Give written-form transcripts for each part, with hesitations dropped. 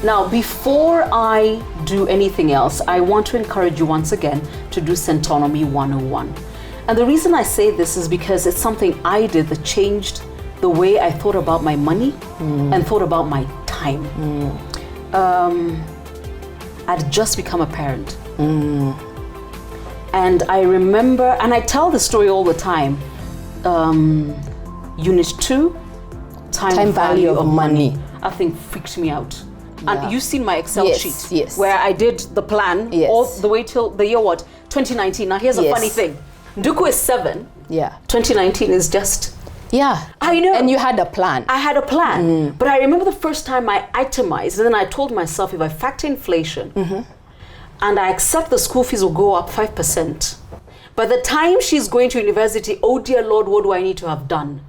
Now, before I do anything else, I want to encourage you once again to do Centonomy 101. And the reason I say this is because it's something I did that changed the way I thought about my money and thought about my time. I'd just become a parent. And I remember, and I tell the story all the time, Unit 2, time value of money, I think freaked me out. Yeah. And you've seen my Excel sheet where I did the plan all the way till the year 2019. Now here's a funny thing. Nduku is 7. Yeah. 2019 is just... Yeah. I know. And you had a plan. I had a plan. But I remember the first time I itemized, and then I told myself, if I factor inflation and I accept the school fees will go up 5%, by the time she's going to university, oh dear Lord, what do I need to have done?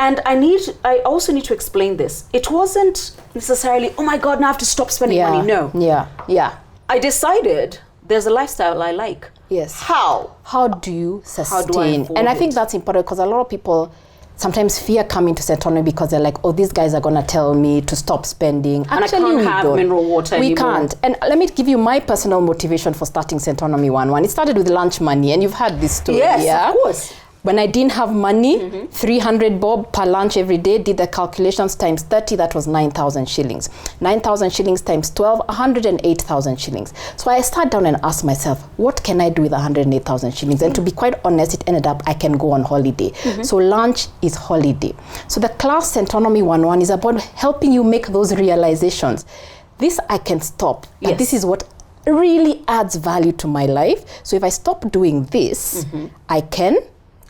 And I also need to explain this. It wasn't necessarily, oh my God, now I have to stop spending money. No. Yeah. I decided there's a lifestyle I like. Yes. How do you sustain? How do I afford and I think that's important because a lot of people sometimes fear coming to Centonomy because they're like, oh, these guys are going to tell me to stop spending. And actually, I can't have mineral water anymore. We can't. And let me give you my personal motivation for starting Centonomy 101. It started with lunch money, and you've heard this story. Yes, of course. When I didn't have money, 300 bob per lunch every day, did the calculations times 30, that was 9,000 shillings. 9,000 shillings times 12, 108,000 shillings. So I sat down and asked myself, what can I do with 108,000 shillings? And to be quite honest, it ended up I can go on holiday. So lunch is holiday. So the class Centonomy 101 is about helping you make those realizations. This I can stop. But this is what really adds value to my life. So if I stop doing this, I can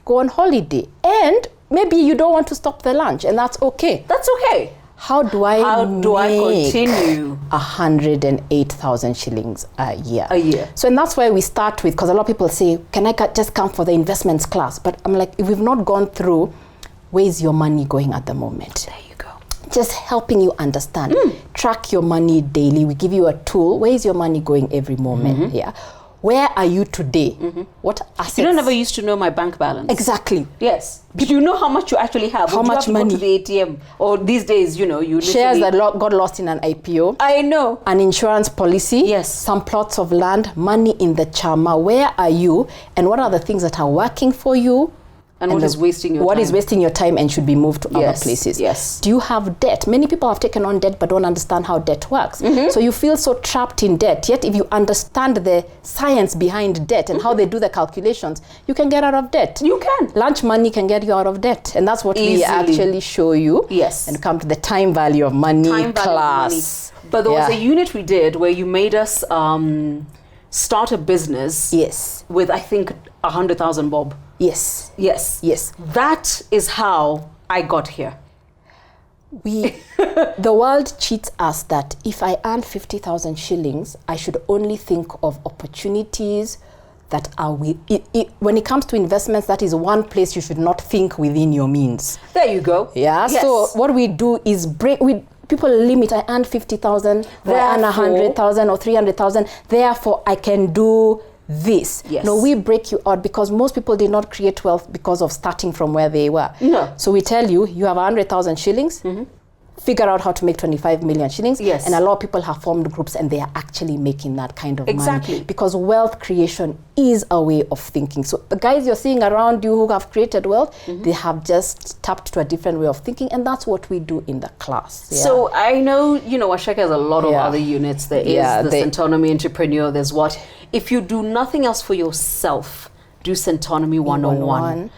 go on holiday, and maybe you don't want to stop the lunch, and that's okay. That's okay. How do I continue 108,000 shillings a year? So, and that's why we start with, because a lot of people say, can I just come for the investments class? But I'm like, if we've not gone through, where's your money going at the moment? There you go. Just helping you understand. Track your money daily. We give you a tool. Where is your money going every moment? Where are you today? What assets? You don't ever used to know my bank balance. Exactly. Yes. But you know how much you actually have. How much money? Go to the ATM. Or these days, you shares that got lost in an IPO. I know. An insurance policy. Yes. Some plots of land. Money in the chama. Where are you? And what are the things that are working for you? And what is wasting your time? What is wasting your time and should be moved to other places? Yes. Do you have debt? Many people have taken on debt but don't understand how debt works. So you feel so trapped in debt. Yet if you understand the science behind debt and how they do the calculations, you can get out of debt. You can. Lunch money can get you out of debt. And that's what we actually show you. Yes. And come to the time value of money class. But there was a unit we did where you made us start a business. Yes. With, I think, 100,000 bob. Yes. That is how I got here. The world cheats us that if I earn 50,000 shillings, I should only think of opportunities that are when it comes to investments, that is one place you should not think within your means. There you go. Yeah. Yes. So what we do is people limit. I earn 50,000, or I earn 100,000 or 300,000. Therefore, I can do this. Yes. No, we break you out because most people did not create wealth because of starting from where they were. No. So we tell you, you have 100,000 shillings, figure out how to make 25 million shillings. Yes. And a lot of people have formed groups and they are actually making that kind of Exactly. money. Because wealth creation is a way of thinking. So the guys you're seeing around you who have created wealth, they have just tapped to a different way of thinking, and that's what we do in the class. Yeah. So I know, Waceke has a lot of other units. There is the Centonomy Intrapreneur, there's what? If you do nothing else for yourself, do Centonomy 101.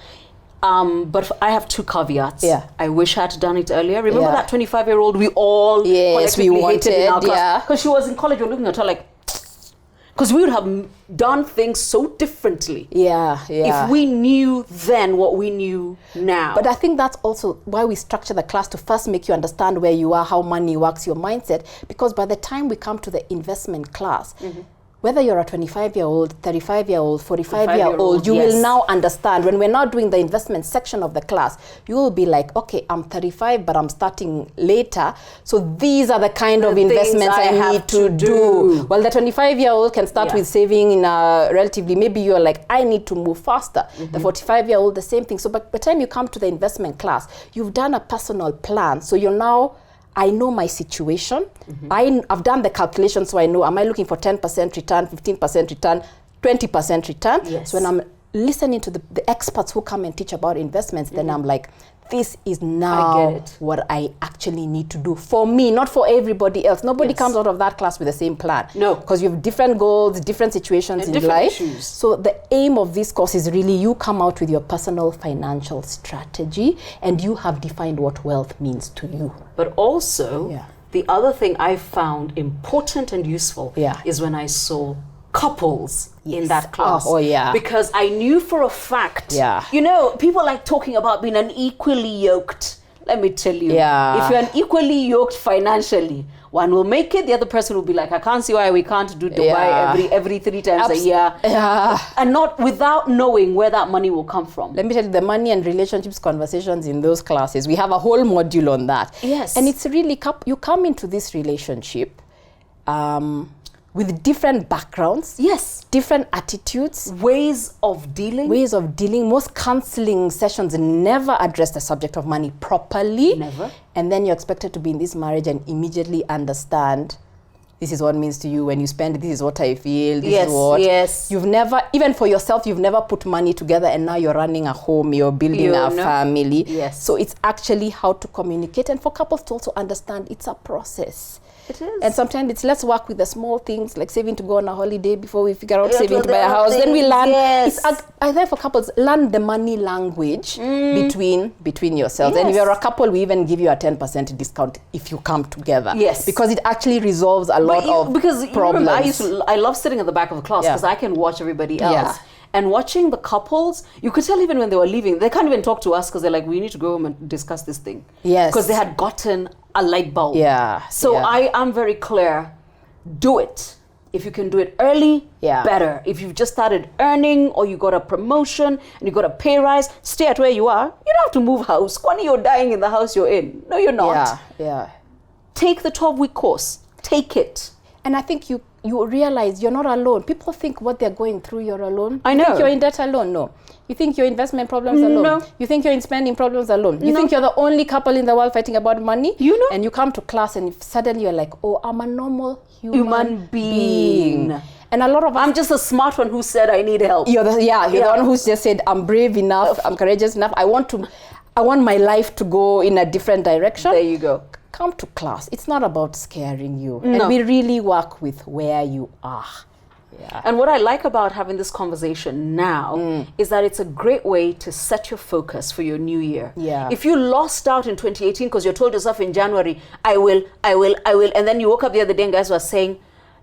But I have two caveats. Yeah. I wish I had done it earlier. Remember that 25-year-old we all collectively hated in our class? Because she was in college, we were looking at her like, because we would have done things so differently. If we knew then what we knew now. But I think that's also why we structure the class, to first make you understand where you are, how money works, your mindset. Because by the time we come to the investment class, whether you're a 25-year-old, 35-year-old, 45-year-old, you will now understand. When we're now doing the investment section of the class, you will be like, okay, I'm 35, but I'm starting later. So these are the kind of investments I need to do. Well, the 25-year-old can start with saving in a relatively, maybe you're like, I need to move faster. The 45-year-old, the same thing. So by the time you come to the investment class, you've done a personal plan. So you're now I know my situation. I've done the calculation, so I know, am I looking for 10% return, 15% return, 20% return? Yes. So when I'm listening to the experts who come and teach about investments, then I'm like, this is now what I actually need to do for me, not for everybody else. Nobody comes out of that class with the same plan. No. Because you have different goals, different situations in life. Issues. So the aim of this course is really you come out with your personal financial strategy and you have defined what wealth means to you. But also, the other thing I found important and useful is when I saw couples in that class. Because I knew for a fact, you know, people like talking about being an equally yoked. Let me tell you, if you're an equally yoked financially, one will make it, the other person will be like, I can't see why we can't do Dubai every 3 times a year. And not without knowing where that money will come from. Let me tell you, the money and relationships conversations in those classes, we have a whole module on that. Yes. And it's really, you come into this relationship with different backgrounds, different attitudes, ways of dealing. Most counseling sessions never address the subject of money properly. Never. And then you're expected to be in this marriage and immediately understand, this is what it means to you when you spend, this is what I feel, this is what. You've never, even for yourself, you've never put money together and now you're running a home, you're building a family. So it's actually how to communicate, and for couples to also understand it's a process. It is. And sometimes it's, let's work with the small things, like saving to go on a holiday before we figure out saving to buy a house. Then we learn, I think for couples, learn the money language between yourselves. And if you're a couple, we even give you a 10% discount if you come together. Because it actually resolves a lot of problems. Remember, I love sitting at the back of the class because I can watch everybody else. And watching the couples, you could tell even when they were leaving, they can't even talk to us because they're like, we need to go home and discuss this thing. Because they had gotten a light bulb. So I am very clear, do it. If you can do it early, better. If you've just started earning or you got a promotion and you got a pay rise, stay at where you are. You don't have to move house. Kwani, you're dying in the house you're in. No, you're not. Take the 12-week course. Take it. And I think you realize you're not alone. People think what they're going through, you're alone. I know. You think you're in debt alone? No. You think your investment problems alone? No. You think you're in spending problems alone? You think you're the only couple in the world fighting about money? You know. And you come to class and suddenly you're like, oh, I'm a normal human being. And a lot of us, I'm just a smart one who said I need help. You're the one who's just said, I'm brave enough, I'm courageous enough. I want my life to go in a different direction. There you go. Come to class. It's not about scaring you. And we really work with where you are. And what I like about having this conversation now is that it's a great way to set your focus for your new year. If you lost out in 2018 because you told yourself in January, I will, and then you woke up the other day and guys were saying,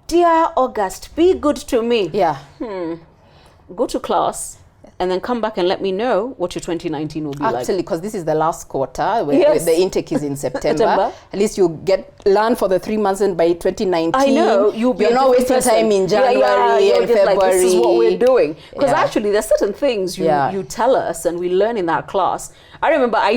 dear August, be good to me. Go to class. And then come back and let me know what your 2019 will be like. Actually, because this is the last quarter, where the intake is in September. At least you learn for the 3 months, and by 2019, I know you're not wasting time in January and February. Like, this is what we're doing. Because actually, there's certain things you tell us, and we learn in that class. I remember I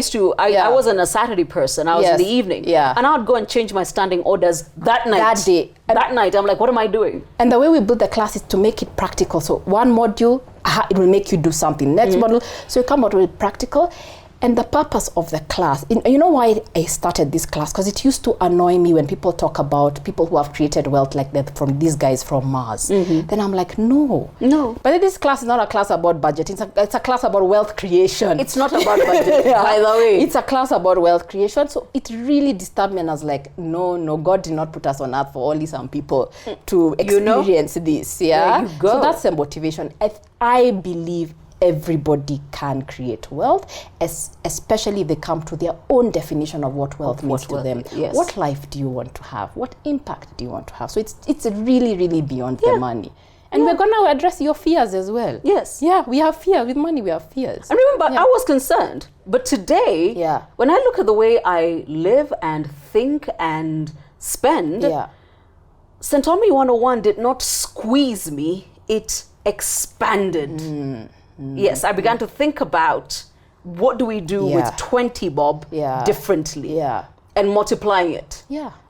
wasn't a Saturday person. I was in the evening, and I would go and change my standing orders that night. That night, I'm like, what am I doing? And the way we build the class is to make it practical. So one module, it will make you do something. Next module, so you come out with practical. And the purpose of the class, you know why I started this class? Because it used to annoy me when people talk about people who have created wealth like that from these guys from Mars. Then I'm like, no. But this class is not a class about budgeting. It's a class about wealth creation. It's not about budgeting, by the way. It's a class about wealth creation. So it really disturbed me, and I was like, no, God did not put us on earth for only some people to experience this. There you go. So that's the motivation. I believe everybody can create wealth, especially if they come to their own definition of what wealth means to them. What life do you want to have? What impact do you want to have? So it's really, really beyond the money. And we're going to address your fears as well. We have fear. With money, we have fears. I remember I was concerned. But today, when I look at the way I live and think and spend, Centonomy 101 did not squeeze me. It expanded. Yes, I began to think about what do we do with 20 bob differently and multiplying it.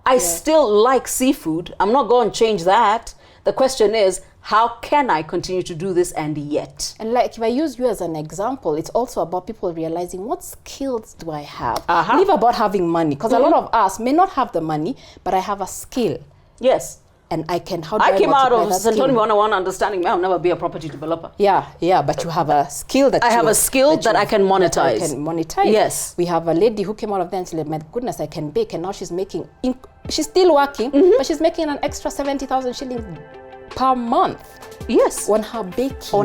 I still like seafood. I'm not going to change that. The question is, how can I continue to do this and yet? And like if I use you as an example, it's also about people realizing what skills do I have? Leave about having money, because a lot of us may not have the money, but I have a skill. Yes. And I can, I came out of Centonomy 101 understanding I'll never be a property developer. Yeah, but you have a skill that I have a skill that I can monetize. Yes. We have a lady who came out of there and said, my goodness, I can bake. And now she's making, she's still working, but she's making an extra 70,000 shillings per month. Yes. On her baking.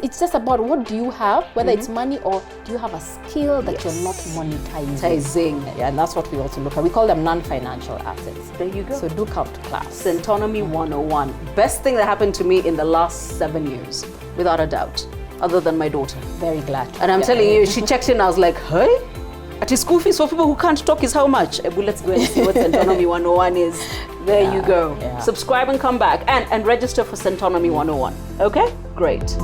It's just about what do you have, whether it's money or do you have a skill that you're not monetizing. Yeah, and that's what we also look at. We call them non-financial assets. There you go. So do come to class. Centonomy 101. Best thing that happened to me in the last 7 years, without a doubt, other than my daughter. Very glad. And I'm telling you, she checked in, I was like, hey? At his school fees for people who can't talk is how much? Well, let's go and see what Centonomy 101 is. There you go. Yeah. Subscribe and come back and register for Centonomy 101. Okay? Great.